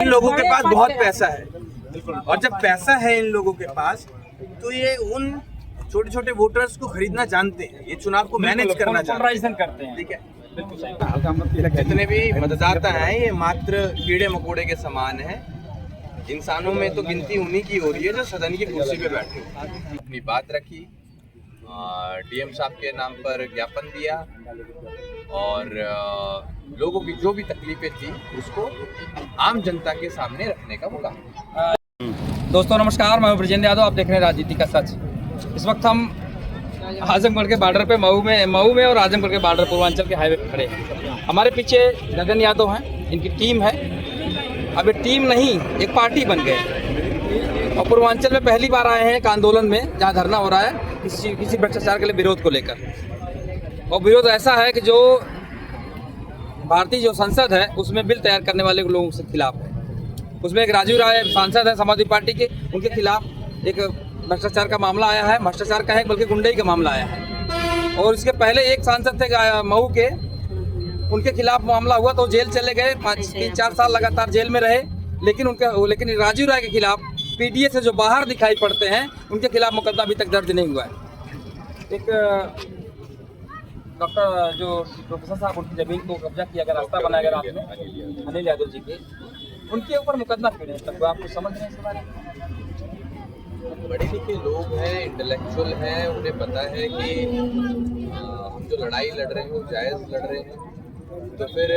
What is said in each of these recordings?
इन लोगों के पास बहुत पैसा है, और जब पैसा है इन लोगों के पास तो ये उन छोटे छोटे वोटर्स को खरीदना जानते हैं, ये चुनाव को मैनेज करना करते हैं। ठीक है, जितने भी मतदाता हैं ये मात्र कीड़े मकोड़े के समान हैं। इंसानों में तो गिनती उन्हीं की हो रही है जो सदन की कुर्सी पे बैठे। अपनी बात रखी, डीएम साहब के नाम पर ज्ञापन दिया और लोगों की जो भी तकलीफें थी उसको आम जनता के सामने रखने का मौका। दोस्तों नमस्कार, मैं ब्रजेंद्र यादव, आप देख रहे हैं राजनीति का सच। इस वक्त हम आजमगढ़ के बॉर्डर पे मऊ में और आजमगढ़ के बॉर्डर पूर्वांचल के हाईवे पे खड़े हैं। हमारे पीछे गगन यादव हैं, इनकी टीम है। अब ये टीम नहीं, एक पार्टी बन गए और पूर्वांचल में पहली बार आए हैं एक आंदोलन में जहाँ धरना हो रहा है किसी भ्रष्टाचार के लिए विरोध को लेकर। और विरोध ऐसा है कि जो भारतीय जो संसद है उसमें बिल तैयार करने वाले लोगों से खिलाफ है। उसमें एक राजू राय सांसद है समाजवादी पार्टी के, उनके खिलाफ एक भ्रष्टाचार का मामला आया है। भ्रष्टाचार का है बल्कि गुंडई का मामला आया है। और इसके पहले एक सांसद थे मऊ के, उनके खिलाफ मामला हुआ तो जेल चले गए, 3-4 साल लगातार जेल में रहे। लेकिन राजू राय के खिलाफ पीडीए से जो बाहर दिखाई पड़ते हैं उनके खिलाफ मुकदमा अभी तक दर्ज नहीं हुआ है। एक डॉक्टर जो प्रोफेसर साहब उनकी जमीन को कब्जा किया गया, रास्ता बनाया गया रात में अनिल यादव जी के, उनके ऊपर मुकदमा क्यों नहीं तक आप कुछ समझ रहे हैं इसके बारे में? बड़े लिखे लोग हैं, इंटेलेक्चुअल हैं, उन्हें पता है कि हम जो लड़ाई लड़ रहे हैं वो जायज लड़ रहे हैं। तो फिर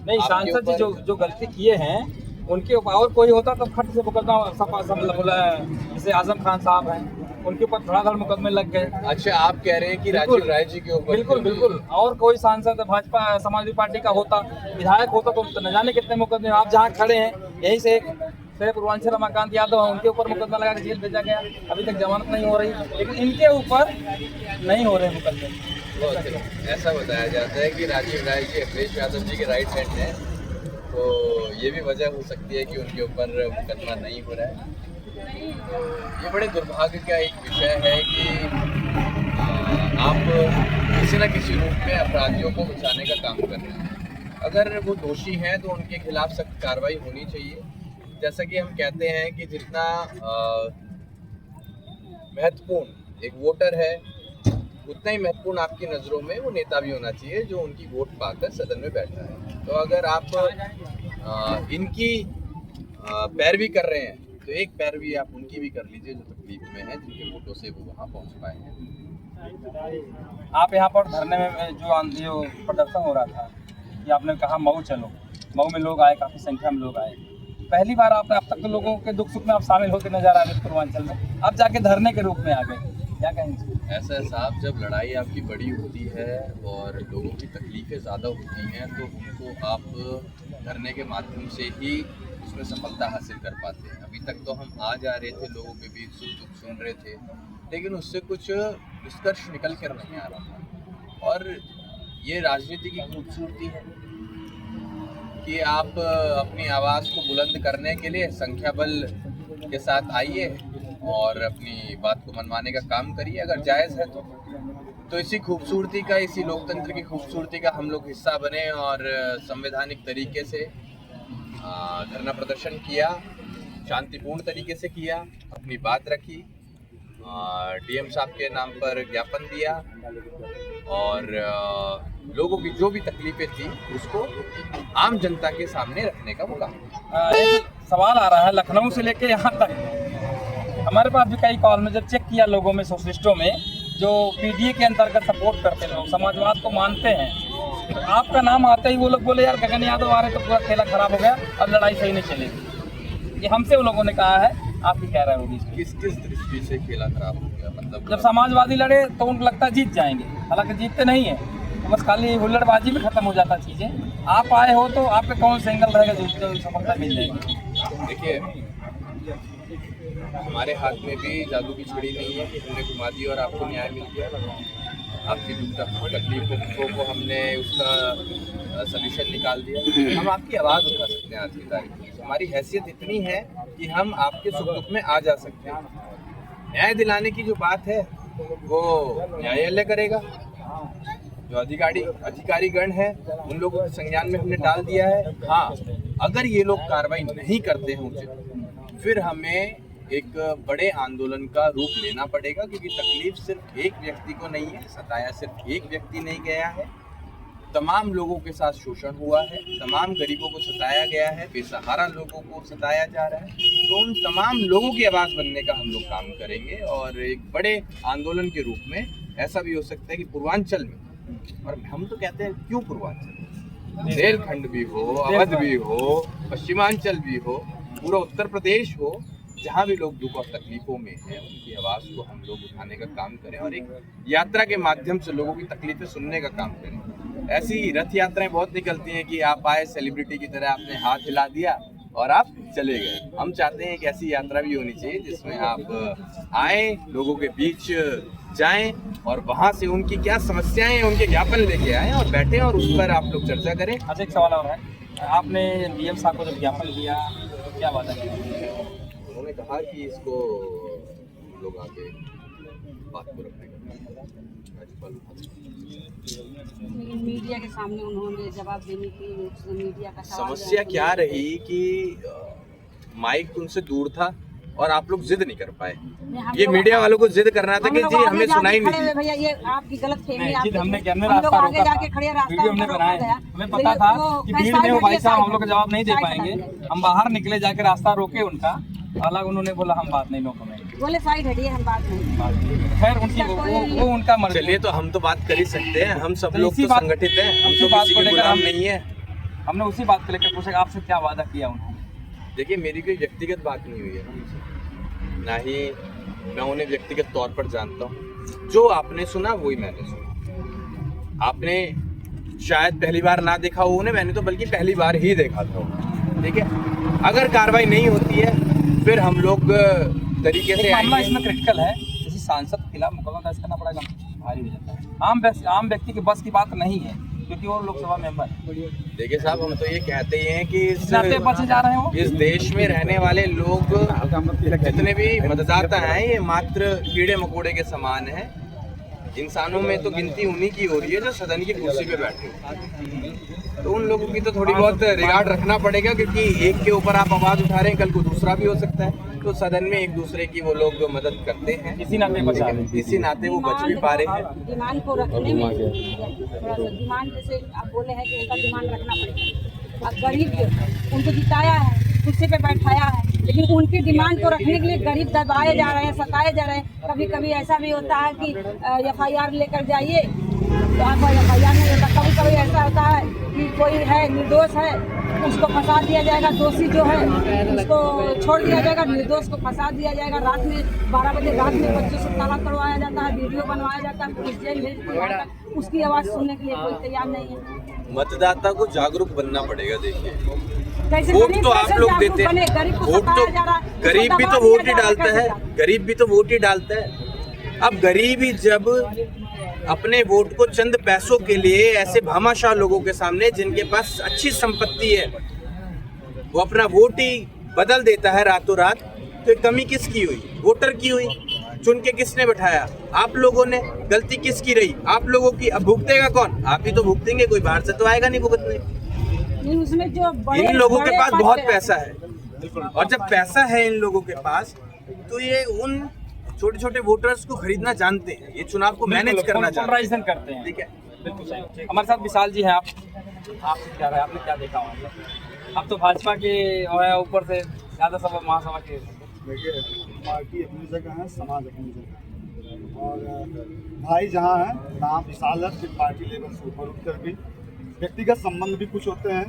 नहीं, सांसद जी जो गलती किए हैं उनके ऊपर और कोई होता तो खट से मुकदमा बोला, जैसे आजम खान साहब हैं उनके ऊपर धड़ाधड़ मुकदमे लग गए। अच्छा, आप कह रहे हैं कि राजीव राय जी के ऊपर? बिल्कुल। और कोई सांसद भाजपा समाजवादी पार्टी का होता, विधायक होता तो न जाने कितने मुकदमे। आप जहाँ खड़े हैं यहीं से एक पूर्वांचल रमाकांत यादव है, उनके ऊपर मुकदमा लगा के जेल भेजा गया, अभी तक जमानत नहीं हो रही। लेकिन इनके ऊपर नहीं हो रहे मुकदमे। ऐसा बताया जाता है कि राजीव राय जी अखिलेश यादव जी के राइट हैंड हैं, तो ये भी वजह हो सकती है कि उनके ऊपर मुकदमा नहीं हो रहा है। ये बड़े दुर्भाग्य का एक विषय है कि आप किसी न किसी रूप में अपराधियों को बचाने का काम कर रहे हैं। अगर वो दोषी हैं तो उनके खिलाफ सख्त कार्रवाई होनी चाहिए। जैसा कि हम कहते हैं कि जितना महत्वपूर्ण एक वोटर है उतना ही महत्वपूर्ण आपकी नज़रों में वो नेता भी होना चाहिए जो उनकी वोट पाकर सदन में बैठा है। तो अगर आप इनकी पैरवी कर रहे हैं तो एक पैरवी आप उनकी भी कर लीजिए जो तकलीफ में है, जिनके वोटों से वो वहाँ पहुँच पाए हैं। आप यहाँ पर धरने में जो प्रदर्शन हो रहा था कि आपने कहा मऊ चलो, मऊ में लोग आए, काफ़ी संख्या में लोग आए। पहली बार आपने अब तक तो लोगों के दुख सुख में आप शामिल होकर नजर आ रहे पूर्वांचल में, अब जाके धरने के रूप में आ गए, क्या कहेंगे? ऐसा है साहब, जब लड़ाई आपकी बड़ी होती है और लोगों की तकलीफें ज़्यादा होती हैं तो उनको आप धरने के माध्यम से ही उसमें सफलता हासिल कर पाते हैं। अभी तक तो हम आ जा रहे थे, लोगों के बीच सुख दुख सुन रहे थे, लेकिन उससे कुछ निष्कर्ष निकल कर नहीं आ रहा था। और ये राजनीति की खूबसूरती है कि आप अपनी आवाज़ को बुलंद करने के लिए संख्या बल के साथ आइए और अपनी बात को मनवाने का काम करिए अगर जायज़ है तो इसी खूबसूरती का, इसी लोकतंत्र की खूबसूरती का हम लोग हिस्सा बने और संवैधानिक तरीके से धरना प्रदर्शन किया, शांतिपूर्ण तरीके से किया, अपनी बात रखी, डीएम साहब के नाम पर ज्ञापन दिया और लोगों की जो भी तकलीफें थी उसको आम जनता के सामने रखने का मौका। एक सवाल आ रहा है, लखनऊ से लेके यहाँ तक हमारे पास भी कई कॉल में जब चेक किया लोगों में, सोशलिस्टों में जो पीडीए के अंतर्गत सपोर्ट करते लोग, समाजवाद को मानते हैं, तो आपका नाम आते ही वो लोग बोले यार गगन यादव आ रहे तो पूरा खेला खराब हो गया, अब लड़ाई सही नहीं चलेगी। ये हमसे उन लोगों ने कहा है, आप ही कह रहे होगी। किस दृष्टि से खेला खराब हो गया? मतलब जब समाजवादी लड़े तो उनको लगता है जीत जाएंगे, हालांकि जीतते नहीं है, तो बस खाली हुल्लड़बाजी में खत्म हो जाता चीज़ें। आप आए हो तो आपके कौन से एंगल रहेगा जो सफलता मिल जाएगी? देखिए, हमारे हाथ में भी जादू की छड़ी नहीं है कि हमने घुमा दी और आपको न्याय मिल गया। आपकी तकलीफों को हमने उसका सल्यूशन निकाल दिया। हम आपकी आवाज़ उठा सकते हैं आज की तारीख में। हमारी हैसियत इतनी है कि हम आपके सुख दुख में आ जा सकते हैं। न्याय दिलाने की जो बात है वो न्यायालय करेगा। जो अधिकारी गण है उन लोगों के संज्ञान में हमने डाल दिया है। हाँ, अगर ये लोग कार्रवाई नहीं करते हैं उचित, फिर हमें एक बड़े आंदोलन का रूप लेना पड़ेगा, क्योंकि तकलीफ सिर्फ एक व्यक्ति को नहीं है, सताया सिर्फ एक व्यक्ति नहीं गया है, तमाम लोगों के साथ शोषण हुआ है, तमाम गरीबों को सताया गया है, बेसहारा लोगों को सताया जा रहा है। तो उन तमाम लोगों की आवाज़ बनने का हम लोग काम करेंगे और एक बड़े आंदोलन के रूप में ऐसा भी हो सकता है कि पूर्वांचल में, और हम तो कहते हैं क्यों पूर्वांचल, रेलखंड भी हो, अवध भी हो, पश्चिमांचल भी हो, पूरा उत्तर प्रदेश हो, जहाँ भी लोग दुख और तकलीफों में हैं उनकी आवाज़ को हम लोग उठाने का काम करें और एक यात्रा के माध्यम से लोगों की तकलीफें सुनने का काम करें। ऐसी रथ यात्राएं बहुत निकलती हैं कि आप आए सेलिब्रिटी की तरह, आपने हाथ हिला दिया और आप चले गए। हम चाहते हैं कि ऐसी यात्रा भी होनी चाहिए जिसमें आप आए, लोगों के बीच जाएं और वहाँ से उनकी क्या समस्याएं हैं उनके ज्ञापन लेके आएँ और बैठें और उस पर आप लोग चर्चा करें। अच्छा, एक सवाल और है, आपने डीएम साहब को जब ज्ञापन दिया तो क्या वादा किया? उन्होंने कहा कि इसको लोग आगे बात को रखने का मीडिया के सामने उन्होंने जवाब देने की, मीडिया का समस्या क्या रही कि माइक उनसे दूर था और आप लोग जिद नहीं कर पाए। ये मीडिया वालों को जिद करना था कि जी हमें सुनाई नहीं। भैया ये आपकी गलत फहमी है। हमने रास्ता रोका था, वीडियो हमने बनाया, हमें पता था कि भीड़ में वो भाई साहब हम लोग का जवाब नहीं दे पाएंगे, हम बाहर निकले, जाके रास्ता रोके उनका, अलग उन्होंने बोला हम बात नहीं, नो कमेंट, बोले साइड हटिए, हम बात नहीं। खैर उनकी वो उनका मर्जी। चलिए, तो हम तो बात कर ही सकते हैं, हम सब लोग तो संगठित हैं, हम तो किसी के गुलाम नहीं है। हमने उसी बात को लेकर पूछा आपसे क्या वादा किया उन्होंने। देखिए, मेरी कोई व्यक्तिगत बात नहीं हुई है उनसे, ना ही मैं उन्हें व्यक्तिगत तौर पर जानता हूँ। जो आपने सुना वही मैंने सुना। आपने शायद पहली बार ना देखा हो उन्हें, मैंने तो बल्कि पहली बार ही देखा था। ठीक है, अगर कार्रवाई नहीं होती है फिर हम लोग तरीके से मामला इसमें क्रिटिकल है, किसी सांसद के खिलाफ मुकदमा दर्ज करना पड़ेगा, भारी हो जाता है। आम व्यक्ति के बस की बात नहीं है, क्योंकि वो लोकसभा मेंबर है। देखिए साहब, हम तो ये कहते ही हैं कि इस देश में रहने वाले लोग जितने भी मतदाता हैं ये मात्र कीड़े मकोड़े के समान हैं। इंसानों में तो गिनती उन्हीं की हो रही है जो सदन की कुर्सी पे बैठे हो। तो उन लोगों की तो थोड़ी बहुत रिगार्ड रखना पड़ेगा, क्योंकि एक के ऊपर आप आवाज उठा रहे हैं, कल को दूसरा भी हो सकता है। तो सदन में एक दूसरे की वो लोग मदद करते हैं, इसी नाते वो बच भी पा रहे हैं। डिमांड को रखने में थोड़ा सा डिमांड, जैसे आप बोले हैं कि उनका डिमांड रखना पड़ेगा। अब गरीब उनको जिताया है, कुर्सी पे बैठाया है, लेकिन उनकी डिमांड को रखने के लिए गरीब दबाए जा रहे हैं, सताए जा रहे हैं। कभी कभी ऐसा भी होता है कि FIR लेकर जाइए तो आप FIR नहीं होता। कभी कभी ऐसा होता है कि कोई है निर्दोष है, उसको फंसा दिया जाएगा, दोषी जो है उसको छोड़ दिया जाएगा, निर्दोष को फंसा दिया जाएगा। रात में 12 बजे रात में बच्चों से ताला तोड़वाया जाता है, वीडियो बनवाया जाता है, पुलिस जेल भेजती है, उसकी आवाज़ सुनने के लिए कोई तैयार नहीं है। मतदाता को जागरूक बनना पड़ेगा। देखिए, वोट तो आप लोग देते हैं, वोट तो गरीब भी तो वोट ही डालता है, गरीब भी तो वोट ही डालता है। अब गरीब ही जब अपने वोट को चंद पैसों के लिए ऐसे भामाशाह लोगों के सामने, जिनके पास अच्छी संपत्ति है, वो अपना वोट ही बदल देता है रातों रात, तो कमी किसकी हुई? वोटर की हुई। चुन के किसने बैठाया? आप लोगों ने। गलती किसकी रही? आप लोगों की। अब भुगतेगा कौन? आप ही तो भुगतेंगे, कोई बाहर से तो आएगा नहीं भुगतने। उसमें जो इन लोगों के पास बहुत पैसा है, और जब पैसा है इन लोगों के पास, तो ये उन छोटे छोटे वोटर्स को खरीदना जानते हैं, ये चुनाव को मैनेज करना करते हैं। ठीक है, बिल्कुल सही। हमारे साथ विशाल जी हैं। आपसे क्या है, आपने क्या देखा वहाँ? आप तो भाजपा के ऊपर से ज़्यादा सभा महासभा के। देखिए, पार्टी अपनी जगह है, समाज अपनी जगह है, और भाई जहाँ है नाम विशाल है, फिर पार्टी लेवल से ऊपर उठ कर भी व्यक्तिगत संबंध भी कुछ होते हैं,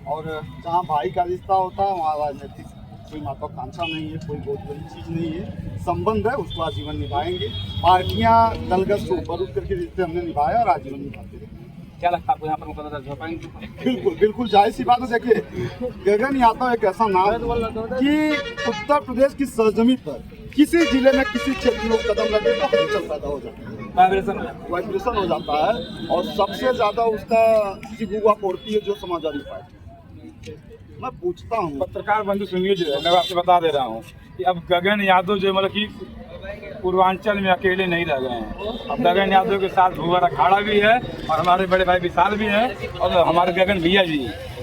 और जहाँ भाई का रिश्ता होता है वहाँ राजनीतिक कोई महत्वाकांक्षा नहीं है, कोई बहुत बड़ी चीज़ नहीं है। संबंध है, उसको आजीवन निभाएंगे। पार्टियाँ दलगत से ऊपर उठ करके रिश्ते हमने निभाया और आजीवन निभाते रहेंगे। क्या लगता है आपको यहाँ पर मुकदमा दर्ज हो पाएंगे? बिल्कुल बिल्कुल, जाहिर सी बात है। देखिए, गगन यादव एक ऐसा नाम कि उत्तर प्रदेश की सरजमी पर किसी जिले में किसी क्षेत्र में कदम लगे तो हलचल पैदा हो जाता है, वाइब्रेशन हो जाता है, और सबसे ज़्यादा उसका सिगुआ पड़ती है जो समाजवादी पार्टी। मैं पूछता हूँ, पत्रकार बंधु सुनिए, जो है मैं आपसे बता दे रहा हूँ कि अब गगन यादव जो मतलब कि पूर्वांचल में अकेले नहीं रह गए हैं। अब गगन यादव के साथ भूवर अखाड़ा भी है, और हमारे बड़े भाई विशाल भी हैं, और हमारे गगन भैया जी।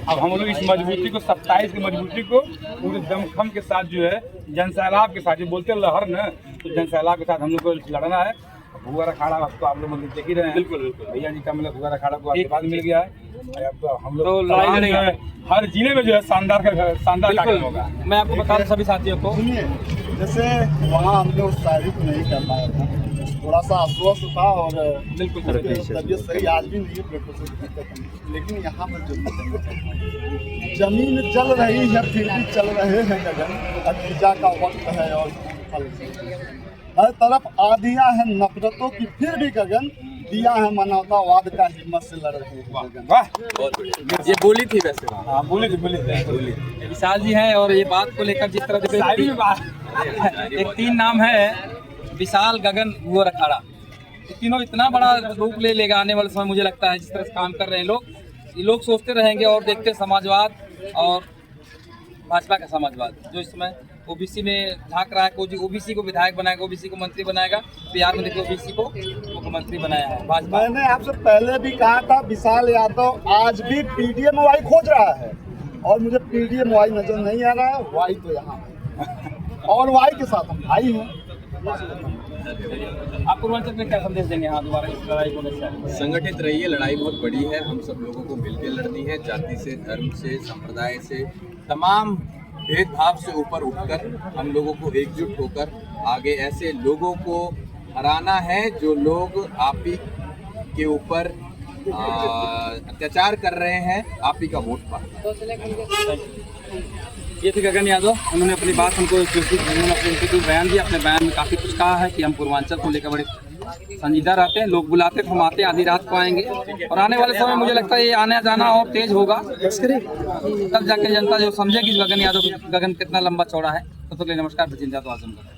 अब हम लोग इस मजबूती को 27 की मजबूती को पूरे दमखम के साथ जो है जनसैलाब के साथ जो बोलते हैं लहर न, तो जनसैलाब के साथ हम लोग को लड़ना है। भुआ अखाड़ा तो आप लोग मतलब देख ही रहे हैं। बिल्कुल भैया जी का मतलब भुआ अखाड़ा को आशीर्वाद मिल गया है। अब तो हम लोग तो लड़ाई जो है हर जिले में जो है शानदार कार्यक्रम होगा। मैं आपको बता दूं सभी साथियों को, सुनिए, जैसे वहाँ हमने उस तारीफ नहीं कर पाया था, थोड़ा सा अस्वस्थ था और बिल्कुल तबीयत सही आज भी नहीं है, पेट से दिक्कत नहीं। लेकिन यहाँ पर जो जमीन जल रही है फिर भी चल रहे हैं गगन, अतीजा का वक्त है और फल हर तरफ आधियाँ हैं नफरतों की फिर भी गगन, दिया है मानवतावाद का हिम्मत से लड़ रहे हैं गगन। वाह, बहुत बढ़िया, ये बोली थी वैसे। हाँ बोली थी। विशाल जी हैं और ये बात को लेकर जिस तरह से शायरी में बात एक 3 नाम है, विशाल, गगन, भुआ अखाड़ा। ये तीनों इतना बड़ा रूप ले लेगा आने वाले समय, मुझे लगता है जिस तरह से काम कर रहे हैं लोग, ये लोग सोचते रहेंगे और देखते हैं समाजवाद और भाजपा का समाजवाद जो इस समय ओबीसी में झांक रहा है। कोई ओबीसी को विधायक बनाएगा, ओबीसी को मंत्री बनाएगा। बिहार में देखिए ओबीसी को मुख्यमंत्री बनाया है भाजपा। मैंने आपसे पहले भी कहा था विशाल यादव आज भी पीडीएम-वाई खोज रहा है और मुझे पीडीएम-वाई नजर नहीं आ रहा है, वाई तो यहाँ है और वाई के साथ हम भाई हैं। आप पूर्वांचल में क्या संदेश देंगे यहाँ दोबारा इस लड़ाई को लेकर? संगठित रहिए, लड़ाई बहुत बड़ी है, हम सब लोगों को मिलकर लड़नी है, जाति से, धर्म से, संप्रदाय से, तमाम भेदभाव से ऊपर उठकर हम लोगों को एकजुट होकर आगे ऐसे लोगों को हराना है जो लोग आप ही के ऊपर अत्याचार कर रहे हैं, आप ही का वोट पा। ये थे गगन यादव, उन्होंने अपनी बात हमको उन्होंने अपने बयान दिया। अपने बयान में काफ़ी कुछ कहा है कि हम पूर्वांचल को लेकर बड़े संजीदा रहते हैं, लोग बुलाते हैं, हम आते हैं, आधी रात को आएंगे और आने वाले समय मुझे लगता है ये आने जाना और तेज होगा, तब जाके जनता जो समझेगी गगन यादव गगन कितना लंबा चौड़ा है। तो नमस्कार, बचिंदा तो आजमगढ़।